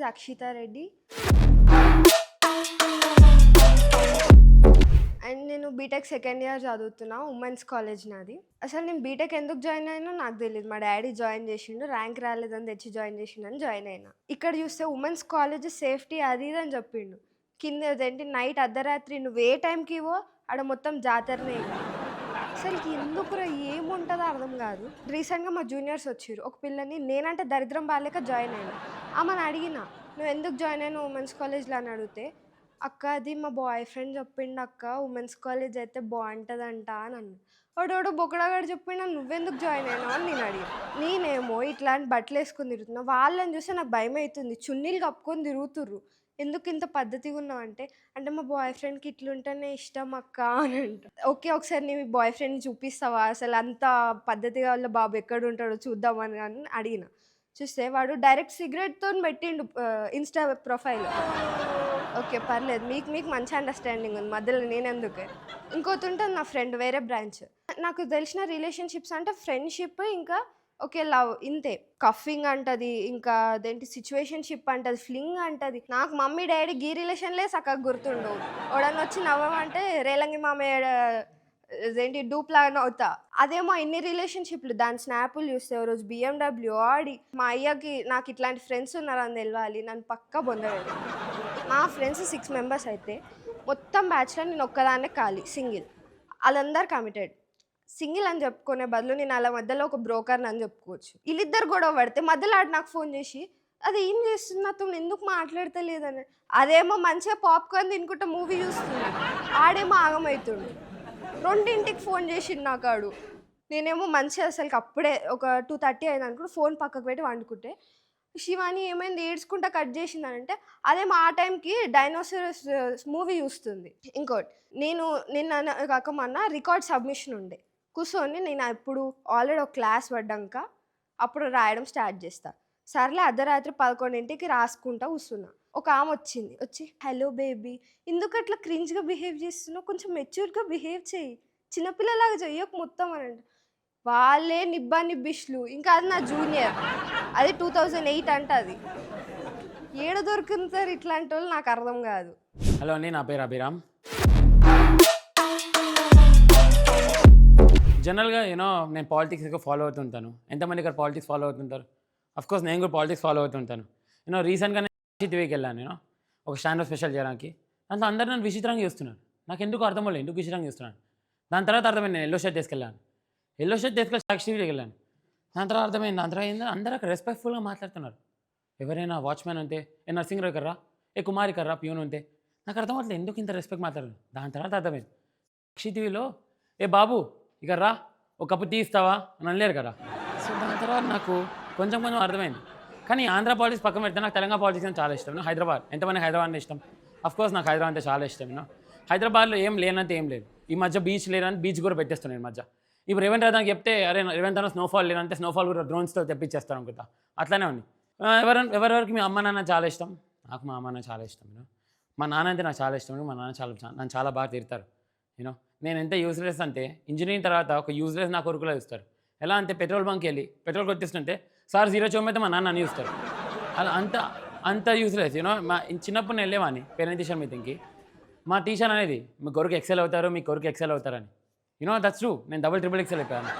Is Akshita Reddy and నేను BTech second year చదువుతున్నా. Women's college నాది. అసలు నేను బీటెక్ ఎందుకు జాయిన్ అయినా నాకు తెలియదు. మా డాడీ జాయిన్ చేసిండు, ర్యాంక్ రాలేదని తెచ్చి జాయిన్ చేసిండని జాయిన్ అయినా. ఇక్కడ చూస్తే ఉమెన్స్ కాలేజ్ సేఫ్టీ అది ఇది అని చెప్పిండు. కింద ఏంటి నైట్ అర్ధరాత్రి నువ్వు ఏ టైంకి ఇవో ఆడ మొత్తం జాతరనే. అసలుకి ఎందుకురా ఏముంటుందో అర్థం కాదు. రీసెంట్గా మా జూనియర్స్ వచ్చిర్రు. ఒక పిల్లని నేనంటే దరిద్రం బాగాలేక జాయిన్ అయినా. ఆమెను అడిగిన నువ్వు ఎందుకు జాయిన్ అయినా ఉమెన్స్ కాలేజ్లో అని అడిగితే అక్క అది మా బాయ్ ఫ్రెండ్ చెప్పిండు అక్క ఉమెన్స్ కాలేజ్ అయితే బాగుంటుందంట అని అన్న. వాడు బొక్కడగాడు చెప్పిండు నువ్వెందుకు జాయిన్ అయినావు అని నేను అడిగాను. నేనేమో ఇట్లాంటి బట్టలు వేసుకొని తిరుగుతున్నా. వాళ్ళని చూస్తే నాకు భయం అవుతుంది. చున్నీలు కప్పుకొని తిరుగుతుర్రు. ఎందుకు ఇంత పద్ధతిగా ఉన్నావు అంటే మా బాయ్ ఫ్రెండ్కి ఇట్లుంటేనే ఇష్టం అక్క అని అంట. ఓకే ఒకసారి నీ బాయ్ ఫ్రెండ్ని చూపిస్తావా అసలు అంత పద్ధతిగా వాళ్ళ బాబు ఎక్కడ ఉంటాడో చూద్దామని అని అడిగిన. చూస్తే వాడు డైరెక్ట్ సిగరెట్తో పెట్టిండు ఇన్స్టా ప్రొఫైల్. ఓకే పర్లేదు మీకు మంచి అండర్స్టాండింగ్ ఉంది, మధ్యలో నేనెందుకు. ఇంకోటి ఉంటుంది నా ఫ్రెండ్ వేరే బ్రాంచ్. నాకు తెలిసిన రిలేషన్షిప్స్ అంటే ఫ్రెండ్షిప్ ఇంకా ఓకే లవ్ ఇంతే. కఫింగ్ అంటది, ఇంకా అదేంటి సిచ్యువేషన్షిప్ అంటది, ఫ్లింగ్ అంటది. నాకు మమ్మీ డాడీ గీ రిలేషన్లే చక్కగా గుర్తుండవు. ఎవడన్నా వచ్చి నవ్వమంటే రేలంగి మామయ్య అదేంటి డూప్లాగా నవ్వుతా. అదేమో ఇన్ని రిలేషన్షిప్లు దాని స్నాపులు చూస్తే ఓ రోజు BMW ఆడి మా అయ్యకి నాకు ఇట్లాంటి ఫ్రెండ్స్ ఉన్నారని తెలియాలి, నన్ను పక్కా పొందలేదు. మా ఫ్రెండ్స్ 6 మెంబర్స్ అయితే మొత్తం బ్యాచ్లో నేను ఒక్కదాన్నే ఖాళీ సింగిల్. వాళ్ళందరూ కమిటెడ్. సింగిల్ అని చెప్పుకునే బదులు నేను అలా మధ్యలో ఒక బ్రోకర్ని అని చెప్పుకోవచ్చు. వీళ్ళిద్దరు గొడవ పడితే మధ్యలో ఆడు నాకు ఫోన్ చేసి అది ఏం చేస్తున్నా తను ఎందుకు మాట్లాడతలేదని. అదేమో మంచిగా పాప్కార్న్ తినుకుంటా మూవీ చూస్తుంది, ఆడేమో ఆగమవుతుండు. 2ంటికి ఫోన్ చేసిండు నాకు ఆడు. నేనేమో మంచిగా అసలుకి అప్పుడే ఒక 2:30 అయింది అనుకుంటే ఫోన్ పక్కకు పెట్టి వండుకుంటే శివాని ఏమైంది ఏడ్చుకుంటా కట్ చేసిందనంటే అదేమో ఆ టైంకి డైనోసారస్ మూవీ చూస్తుంది. ఇంకోటి నేను నిన్న కాక మొన్న రికార్డ్ సబ్మిషన్ ఉండే. కూర్చొని నేను ఇప్పుడు ఆల్రెడీ ఒక క్లాస్ పడ్డాక అప్పుడు రాయడం స్టార్ట్ చేస్తా. సర్లే అర్ధరాత్రి 11ంటికి రాసుకుంటా కూర్చున్నా. ఒక ఆమె వచ్చి హలో బేబీ ఎందుకు అట్లా క్రింజ్గా బిహేవ్ చేస్తున్నావు, కొంచెం మెచ్యూర్గా బిహేవ్ చేయి, చిన్నపిల్లలాగా చెయ్యకు మొత్తం అని అంట. వాళ్ళే నిబ్బిష్లు. ఇంకా అది నా జూనియర్, అది 2008 అంట. అది ఏడ దొరుకుతారు ఇట్లాంటి వాళ్ళు నాకు అర్థం కాదు. హలో అండి, నా పేరు అభిరామ్. జనరల్గా నేను పాలిటిక్స్ ఎక్కువ ఫాలో అవుతుంటాను. ఎంతమంది ఇక్కడ పాలిటిక్స్ ఫాలో అవుతుంటారు? అఫ్కోర్స్ నేను కూడా పాలిటిక్స్ ఫాలో అవుతుంటాను. రీసెంట్గా టీవీకి వెళ్ళాను నేను ఒక స్టాండ్ స్పెషల్ చేయడానికి. దాంతో అందరూ నన్ను విచిత్రంగా చూస్తున్నారు. నాకు ఎందుకు అర్థం అవ్వలేదు ఎందుకు విచిత్రంగా చూస్తున్నాను. దాని తర్వాత అర్థమైంది నేను ఎల్లో షర్ట్ తీసుకెళ్ళాను. ఎల్లో షర్ట్ తీసుకెళ్ళి సాక్షి టీవీకి వెళ్ళాను. దాని తర్వాత అర్థమైంది అందరూ అక్కడ రెస్పెక్ట్ఫుల్గా మాట్లాడుతున్నారు. ఎవరైనా వాచ్మెన్ అంతే, ఏ నర్సింగ్ కర్రా, ఏ కుమారి కర్రా, ప్యూన్ అంతే. నాకు అర్థం అవ్వట్లేదు ఎందుకు ఇంత రెస్పెక్ట్ మాట్లాడారు. దాని తర్వాత అర్థమైంది సాక్షి టీవీలో ఏ బాబు ఇక రా ఒక కప్పు టీ ఇస్తావా అని అనలేరు కదా. సో దాని తర్వాత నాకు కొంచెం అర్థమైంది. కానీ ఆంధ్ర పాలిటిక్స్ పక్కన పెడితే నాకు తెలంగాణ పాలిటిక్స్ అంటే చాలా ఇష్టం. హైదరాబాద్ ఎంతమంది హైదరాబాద్ అంటే ఇష్టం? అఫ్కోర్స్ నాకు హైదరాబాద్ అంటే చాలా ఇష్టం. హైదరాబాద్లో ఏం లేనంటే ఏం లేదు. ఈ మధ్య బీచ్ లేనంటే బీచ్ కూడా పెట్టేస్తున్నాను. ఈ మధ్య ఇప్పుడు రేవంత్ రాధాకి చెప్తే అరే రేవంత్ రాధా స్నోఫాల్ లేనంటే స్నోఫాల్ కూడా డ్రోన్స్తో తెప్పించేస్తారు అనుకుంటా. అట్లానే ఉంది. ఎవరెవరికి మీ అమ్మ నాన్న చాలా ఇష్టం? నాకు మా అమ్మ నాన్న చాలా ఇష్టం. మా నాన్న అంటే నాకు చాలా ఇష్టం. మా నాన్న నన్ను చాలా బాగా తిడతారు. నేను ఎంత యూజ్లెస్ అంటే ఇంజనీరింగ్ తర్వాత ఒక యూజ్లెస్ నా కొడుకులో చూస్తారు. ఎలా అంటే పెట్రోల్ బంక్కి వెళ్ళి పెట్రోల్ కొట్టిస్తుంటే సార్ 0 చూమైతే మా నాన్న అని చూస్తారు. అలా అంత యూజ్లెస్. మా చిన్నప్పుడు నేను వెళ్ళేవాడిని పేరెంట్ టీచర్ మీటింగ్కి. మా టీచర్ అనేది మీ కొడుకు ఎక్సెల్ అవుతారు, మీ కొడుకు ఎక్సెల్ అవుతారని. That's true. నేను డబుల్ ఎక్సెల్ అయిపోయాను.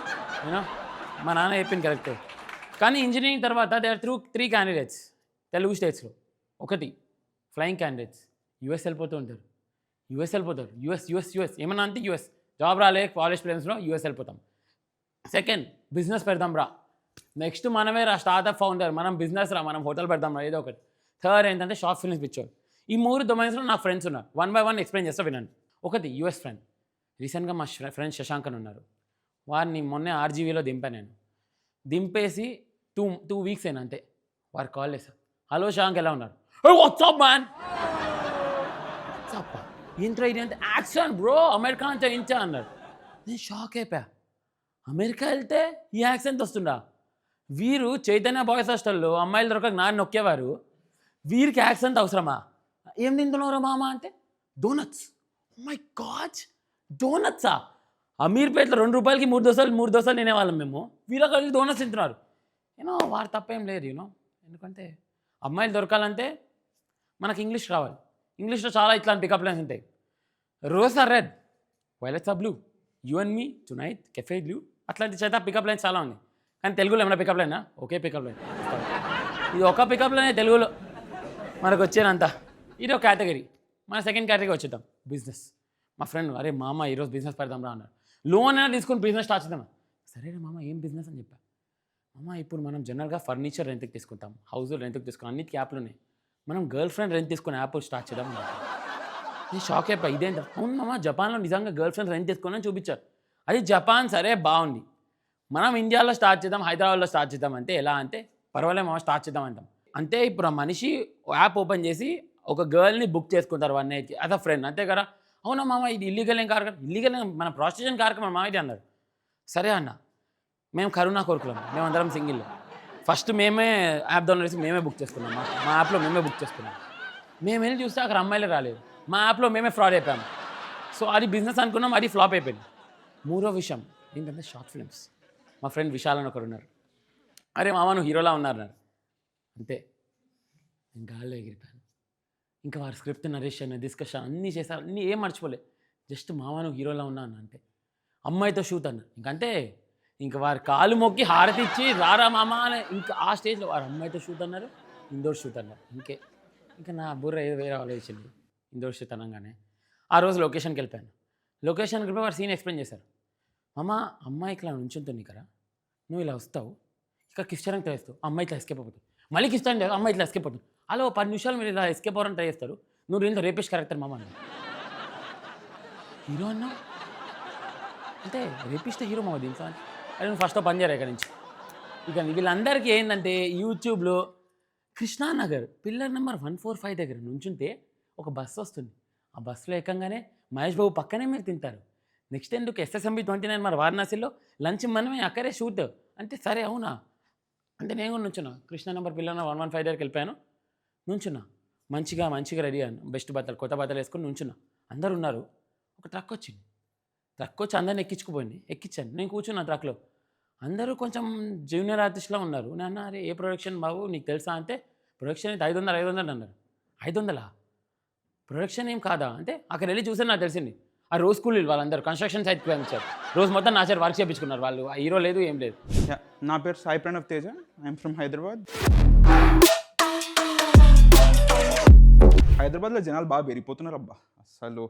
మా నాన్న చెప్పింది కరెక్ట్. కానీ ఇంజనీరింగ్ తర్వాత దే ఆర్ 3 క్యాండిడేట్స్ తెలుగు స్టేట్స్లో. ఒకటి ఫ్లయింగ్ క్యాండిడేట్స్ యూఎస్ వెళ్ళిపోతారు. యూఎస్ ఏమన్నా అంటే యూఎస్ జాబ్ రాలే కాలేజ్ ప్లేస్లో యూఎస్ వెళ్ళిపోతాం. సెకండ్ బిజినెస్ పెడదాం రా, నెక్స్ట్ మనమే రా స్టార్ట్అప్ ఫౌండర్, మనం బిజినెస్ రా, మనం హోటల్ పెడదాం రా, ఏదో ఒకటి. థర్డ్ ఏంటంటే షార్ట్ ఫిల్మ్స్ పిక్చర్. ఈ 3 డొమైన్స్లో నాకు ఫ్రెండ్స్ ఉన్నారు. 1 by 1 ఎక్స్ప్లెయిన్ చేస్తా వినండి. ఒకటి యూఎస్ ఫ్రెండ్, రీసెంట్గా మా ఫ్రెండ్ శశాంక్ అని ఉన్నారు. వారిని మొన్నే RGVలో దింపాను నేను. దింపేసి 2 weeks అయినా అంతే. వారు కాల్ చేశారు, హలో శశాంక్ ఎలా ఉన్నారు? వాట్సాప్ మ్యాన్, వాట్సాప్ ఏంట్రా ఇది అంటే యాక్షన్ బ్రో అమెరికా అంటే ఇంచా అన్నారు. నేను షాక్ అయిపోయా. అమెరికా వెళ్తే ఈ యాక్సెంట్ వస్తుందా? వీరు చైతన్య బాయ్స్ హాస్టల్లో అమ్మాయిలు దొరకక నాన్న నొక్కేవారు, వీరికి యాక్సెంట్ అవసరమా? ఏం తింటున్నారా మామ అంటే డోనట్స్. My God, డోనట్సా? అమీర్పేటలో 2 రూపాయలకి 3 దోశలు తినేవాళ్ళం మేము. వీళ్ళకి డోనట్స్ తింటున్నారు. వారు తప్పేం లేదు. ఎందుకంటే అమ్మాయిలు దొరకాలంటే మనకి ఇంగ్లీష్ రావాలి. ఇంగ్లీష్లో చాలా ఇట్లాంటి పికప్ లైన్స్ ఉంటాయి. Rose are red, violets are blue, you and me tonight cafe blue, అట్లాంటి చేత పికప్ లైన్స్ చాలా ఉన్నాయి. కానీ తెలుగులో ఏమైనా పికప్ లైనా? ఒకే పికప్ లైన్. ఇది ఒక పికప్ లైనే తెలుగులో మనకు వచ్చేనంత. ఇది ఒక కేటగిరీ. మన సెకండ్ కేటగిరీ వచ్చేద్దాం, బిజినెస్. మా ఫ్రెండ్, అరే మామ ఈరోజు బిజినెస్ పెడదాం రా అన్నాడు. లోన్ అయినా తీసుకుని బిజినెస్ స్టార్ట్ చేద్దాం. సరేనా మామ, ఏం బిజినెస్ అని చెప్పా. మామ ఇప్పుడు మనం జనరల్గా ఫర్నిచర్ రెంట్కి తీసుకుంటాం, హౌస్ రెంట్కి తీసుకుంటాం, అన్నిటికీ యాప్లు ఉన్నాయి. మనం గర్ల్ ఫ్రెండ్ రెంట్ తీసుకుని యాప్ స్టార్ట్ చేద్దాం. నేను షాక్ అయిపోయి, ఇదేంట? అవును మామ, జపాన్లో నిజంగా గర్ల్ ఫ్రెండ్ రెంట్ తీసుకుని అని చూపించారు. అది జపాన్, సరే బాగుంది. మనం ఇండియాలో స్టార్ట్ చేద్దాం, హైదరాబాద్లో స్టార్ట్ చేద్దాం అంటే ఎలా అంటే, పర్వాలేదు మామ స్టార్ట్ చేద్దాం అంటాం. అంటే ఇప్పుడు ఆ మనిషి యాప్ ఓపెన్ చేసి ఒక గర్ల్ని బుక్ చేసుకుంటారు 1 నైట్కి యాజ్ అ ఫ్రెండ్, అంతే కదా. అవునా మామ, ఇది ఇల్లీగల్ ఏం కార్యక్రమం? ఇల్లీగల్ మన ప్రాస్టిట్యూషన్ కార్యక్రమం మామ ఇది అన్నారు. సరే అన్న, మేము కరోనా కోరుకున్నాం, మేమందరం సింగిల్. ఫస్ట్ మేమే యాప్ డౌన్లోడ్ చేసి మేమే బుక్ చేసుకున్నాం. మా యాప్లో మేమే బుక్ చేసుకున్నాం. మేము వెళ్ళి చూస్తే అక్కడ అమ్మాయిలే రాలేదు. మా యాప్లో మేమే ఫ్రాడ్ అయిపోయాము. సో అది బిజినెస్ అనుకున్నాం, అది ఫ్లాప్ అయిపోయింది. మూడో విషయం ఏంటంటే షార్ట్ ఫిల్మ్స్. మా ఫ్రెండ్ విశాల్ అని ఒకరు ఉన్నారు. అరే మామ నువ్వు హీరోలా ఉన్నారు. అంతే, నేను గాల్లో ఎగిరిపోయాను. ఇంకా వారి స్క్రిప్ట్ నరేషన్ డిస్కషన్ అన్నీ చేశారు, అన్నీ ఏం మర్చిపోలే. జస్ట్ మామ నువ్వు హీరోలా ఉన్నా అన్న అంతే. అమ్మాయితో షూట్ అన్న, ఇంకంటే ఇంకా వారి కాలు మొక్కి హారతి ఇచ్చి రారా మామ అని, ఇంకా ఆ స్టేజ్లో వారు అమ్మాయితో షూట్ అన్నారు, ఇండోర్ షూట్ అన్నారు. ఇంకా నా బుర్ర ఏదో వేరే ఆలోచించింది. ఇండోర్ షూట్ అనగానే ఆ రోజు లొకేషన్కి వెళ్ళిపోయాను. లొకేషన్కి వెళ్ళిపోయి వారు సీన్ ఎక్స్ప్లెయిన్ చేశారు. మామ అమ్మాయికి ఇలా నుంచుంటుంది కదా, నువ్వు ఇలా వస్తావు, ఇక్కడ కిస్టరింగ్ ట్రై చేస్తావు, అమ్మాయి ఇట్లా ఎస్కేప్ అవుతుంది, మళ్ళీ కిస్టరింగ్ అమ్మాయి ఇట్లా ఎస్కేప్ అవుతుంది. అలా 10 నిమిషాలు మీరు ఇలా ఎస్కేప్ అవ్వడానికి ట్రై చేస్తారు, నువ్వు రీల్తో రేపిష్ క్యారెక్టర్ మామ అన్న. హీరో అన్నా అంటే రేపిస్తే హీరో మామ దీంట్లో అంటే, అదే నువ్వు ఫస్ట్లో పని చేయరు ఇక్కడ నుంచి. ఇక వీళ్ళందరికీ ఏంటంటే యూట్యూబ్లో కృష్ణానగర్ పిల్లర్ నెంబర్ 145 దగ్గర నుంచుంటే ఒక బస్సు వస్తుంది. ఆ బస్సులో ఎక్కంగానే మహేష్ బాబు పక్కనే మీరు తింటారు. నెక్స్ట్ ఎందుకు SSMB 29 మరి వారణాసిలో లంచ్ మనమే, అక్కడే షూట్ అంటే. సరే అవునా అంటే నేను కూడా నుంచున్నా. కృష్ణ నెంబర్ పిల్లర్ 115 దగ్గరికి వెళ్ళిపోయాను. నుంచున్నా, మంచిగా రెడీ అయ్యాను, బెస్ట్ బట్టలు కొత్త బట్టలు వేసుకొని నుంచున్నా. అందరు ఉన్నారు. ఒక ట్రక్ వచ్చింది. ట్రక్ వచ్చి అందరిని ఎక్కించుకుపోయింది. ఎక్కించాను, నేను కూర్చున్నా ట్రక్లో. అందరూ కొంచెం జూనియర్ ఆర్టిస్ట్లా ఉన్నారు. నేను అరే ఏ ప్రొడక్షన్ బాబు నీకు తెలుసా అంటే, ప్రొడక్షన్ అయితే 500 అన్నారు. 500 ప్రొడక్షన్ ఏం కాదా అంటే, అక్కడ వెళ్ళి చూస్తే నాకు తెలిసింది ఆ రోజు కూలీలు వాళ్ళందరూ కన్స్ట్రక్షన్ సైట్కి పంపించారు. రోజు మొత్తం నా చేత వర్క్ చేయించుకున్నారు వాళ్ళు. ఆ హీరో లేదు ఏం లేదు. నా పేరు సాయి ప్రణవ్ తేజ, ఐఎమ్ ఫ్రమ్ హైదరాబాద్. హైదరాబాద్లో జనాలు బాగా పెరిగిపోతున్నారు అబ్బా. అసలు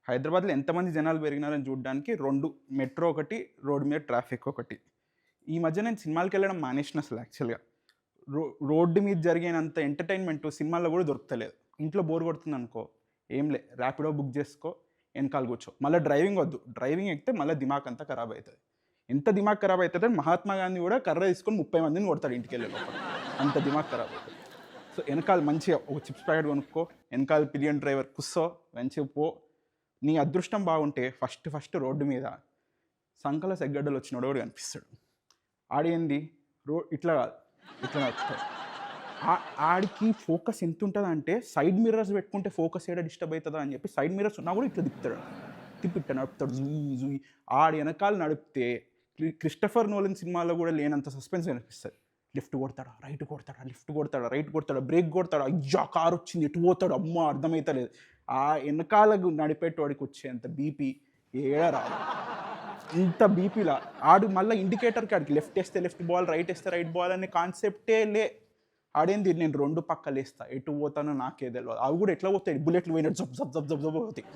హైదరాబాద్లో ఎంతమంది జనాలు పెరిగినారని చూడడానికి 2 మెట్రో ఒకటి, రోడ్డు మీద ట్రాఫిక్ ఒకటి. ఈ మధ్య నేను సినిమాలకు వెళ్ళడం మానేసిన అసలు. యాక్చువల్గా రోడ్డు మీద జరిగినంత ఎంటర్టైన్మెంట్ సినిమాల్లో కూడా దొరుకుతలేదు. ఇంట్లో బోర్ కొడుతుంది అనుకో, ఏం లే ర్యాపిడో బుక్ చేసుకో, వెనకాల కూర్చో, మళ్ళీ డ్రైవింగ్ వద్దు, డ్రైవింగ్ ఎక్కితే మళ్ళీ దిమాగ్ అంతా ఖరాబ్ అవుతుంది. ఎంత దిమాగ్ ఖరాబ్ అవుతుంది, మహాత్మా గాంధీ కూడా కర్ర తీసుకొని 30 మందిని కొడతాడు ఇంటికి వెళ్ళే లోపల, అంత దిమాగ్ ఖరాబ్ అవుతుంది. సో వెనకాల మంచిగా ఒక చిప్స్ ప్యాకెట్ కొనుక్కో, వెనకాల పిలియన్ డ్రైవర్ కుస్సో, మంచిగా పో. నీ అదృష్టం బాగుంటే ఫస్ట్ రోడ్డు మీద సంకల సెగ్గడ్డలు వచ్చినోడు కూడా కనిపిస్తాడు. ఆడేంది ఇట్లా కాదు, ఇట్లా నడుస్తాడు. ఆడికి ఫోకస్ ఎంత ఉంటుంది అంటే, సైడ్ మిర్రర్స్ పెట్టుకుంటే ఫోకస్ ఏడా డిస్టర్బ్ అవుతుందా అని చెప్పి సైడ్ మిర్రర్స్ ఉన్నా కూడా ఇట్లా తిప్పిట్ట నడుపుతాడు. జూయి ఆడి వెనకాల నడిపితే క్రిస్టఫర్ నోలన్ సినిమాలో కూడా లేనంత సస్పెన్స్ అనిపిస్తుంది. లెఫ్ట్ కొడతాడా, రైట్ కొడతాడా, లెఫ్ట్ కొడతాడా, రైట్ కొడతాడా, బ్రేక్ కొడతాడా, అయ్యా కారు వచ్చింది ఎటు పోతాడు, అమ్మ అర్థమవుతలేదు. ఆ వెనకాలకు నడిపేటోడికి వచ్చేంత బీపీ ఏడా రాదు. ఇంత బీపీలా ఆడు మళ్ళీ ఇండికేటర్కి ఆడికి లెఫ్ట్ వేస్తే లెఫ్ట్ బాల్, రైట్ వేస్తే రైట్ బాల్ అనే కాన్సెప్టే లే. ఆడేంది నేను 2 పక్కలు వేస్తా, ఎటు పోతానో నాకే తెలియదు. అవి కూడా ఎట్లా పోతాయి, బుల్లెట్లు పోయినట్టు జబ్ జబ్ జబ్ జబ్ జబ్ పోతాయి.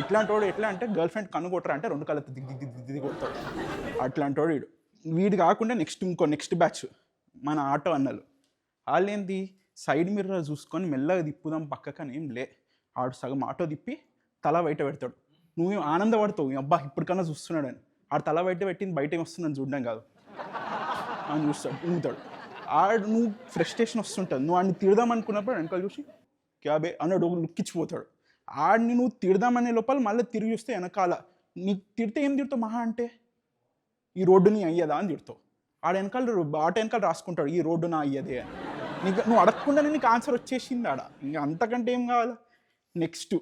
ఇట్లాంటి వాడు ఎట్లా అంటే, గర్ల్ ఫ్రెండ్ కన్ను కొట్టరా అంటే 2 కళ్ళతో దిగి కొడతాడు. అట్లాంటి వాడు వీడు కాకుండా నెక్స్ట్ బ్యాచ్ మన ఆటో అన్నలు. వాళ్ళేంది సైడ్ మిర్రర్ చూసుకొని మెల్లగా తిప్పుదాం పక్కకని ఏం లే. ఆడు సగం ఆటో తిప్పి తల బయట పెడతాడు. నువ్వేం ఆనందపడతావు, అబ్బా ఇప్పటికన్నా చూస్తున్నాడని. ఆడు తల బయట పెట్టింది బయట వస్తుందని చూడడం కాదు, అని చూస్తాడు, ఊగుతాడు. ఆడు నువ్వు ఫ్రస్ట్రేషన్ వస్తుంటుంది, నువ్వు ఆడిని తిడదాం అనుకున్నప్పుడు వెనకాల చూసి క్యాబే అన్నాడు లుక్కిచ్చిపోతాడు. ఆడిని నువ్వు తిడదామనే లోపల మళ్ళీ తిరిగి చూస్తే వెనకాల నీకు తిడితే ఏం తిడతావు మహా అంటే, ఈ రోడ్డు నీ అయ్యదా అని తిడతావు. ఆడ ఆట వెనకాల రాసుకుంటాడు ఈ రోడ్డు నా అయ్యదే అని. నీకు నువ్వు అడగకుండానే నీకు ఆన్సర్ వచ్చేసింది ఆడ. ఇంకా అంతకంటే ఏం కావాలా. నెక్స్ట్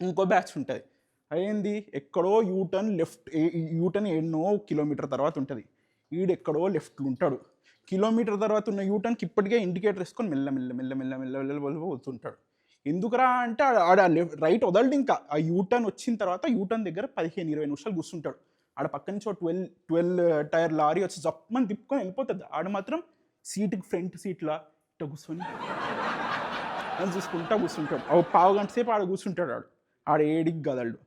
ఇంకో బ్యాచ్ ఉంటుంది. అదేంది ఎక్కడో యూటర్న్ ఎన్నో కిలోమీటర్ తర్వాత ఉంటుంది. ఈడెక్కడో లెఫ్ట్లో ఉంటాడు. కిలోమీటర్ తర్వాత ఉన్న యూటర్న్కి ఇప్పటికే ఇండికేటర్ వేసుకొని మెల్ల మెల్ల మెల్ల మెల్ల మెల్ల మెల్ల మెల్ల పోతుంటాడు. ఎందుకురా అంటే ఆడ రైట్ వదలడు. ఇంకా ఆ యూటర్న్ వచ్చిన తర్వాత యూటర్న్ దగ్గర 15-20 నిమిషాలు కూర్చుంటాడు. ఆడ పక్క నుంచి 12 టైర్ లారీ వచ్చి జప్పమని తిప్పుకొని వెళ్ళిపోతుంది. ఆడ మాత్రం సీటుకి ఫ్రంట్ సీట్లా ఇట్లా కూర్చొని అని చూసుకుంటా కూర్చుంటాడు. పావు గంట సేపు ఆడ కూర్చుంటాడు. ఆడ ఏడికి కదలడు.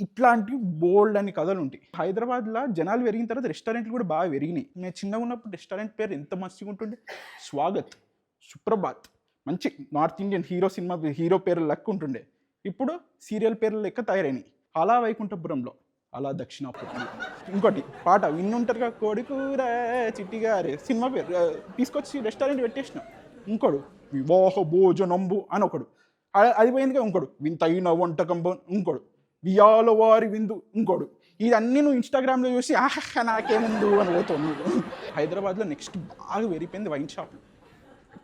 ఇట్లాంటి బోల్డ్ అని కథలు ఉంటాయి. హైదరాబాద్లో జనాలు పెరిగిన తర్వాత రెస్టారెంట్లు కూడా బాగా పెరిగినాయి. నేను చిన్నగా ఉన్నప్పుడు రెస్టారెంట్ పేరు ఎంత మంచిగా ఉంటుండే, స్వాగత్, సుప్రభాత్, మంచి నార్త్ ఇండియన్ హీరో పేర్లు లెక్క ఉంటుండే. ఇప్పుడు సీరియల్ పేర్ల లెక్క తయారైనాయి. అలా వైకుంఠపురంలో, అలా దక్షిణాపురంలో. ఇంకోటి పాట విన్నుంటారుగా, కోడికూర చిట్టిగారే సినిమా పేరు తీసుకొచ్చి రెస్టారెంట్ పెట్టేసిన. ఇంకోడు వివాహ భోజనంబు అని ఒకడు, అది పోయిందిగా. ఇంకోడు వింతైన వంటకంబు, ఇంకోడు వియాల వారి విందు, ఇంకోడు. ఇదన్నీ నువ్వు ఇన్స్టాగ్రామ్లో చూసి ఆహా నాకేముందు అని పోతావు నువ్వు. హైదరాబాద్లో నెక్స్ట్ బాగా పెరిగిపోయింది వైన్ షాప్లు.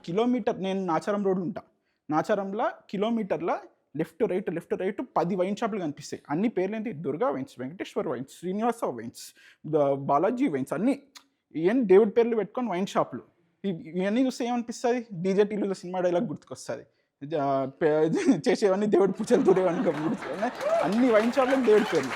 కిలోమీటర్, నేను నాచారం రోడ్లు ఉంటా, నాచారంలో కిలోమీటర్లో లెఫ్ట్ రైట్ 10 వైన్ షాపులు కనిపిస్తాయి. అన్ని పేర్లు ఏంటి, Durga wines, Venkateswara wines, Srinivasa wines, Balaji wines, అన్నీ ఏం దేవుడి పేర్లు పెట్టుకొని వైన్ షాపులు. ఇవన్నీ చూస్తే ఏమనిపిస్తుంది, డీజే టీవీలో సినిమా డైలాగ్ గుర్తుకొస్తుంది, చేసేవన్నీ దేవుడి పూజలు దూరేవన్నీ గుర్తుకొస్తాయి. అన్ని వైన్ షాపులకు దేవుడి పేర్లు.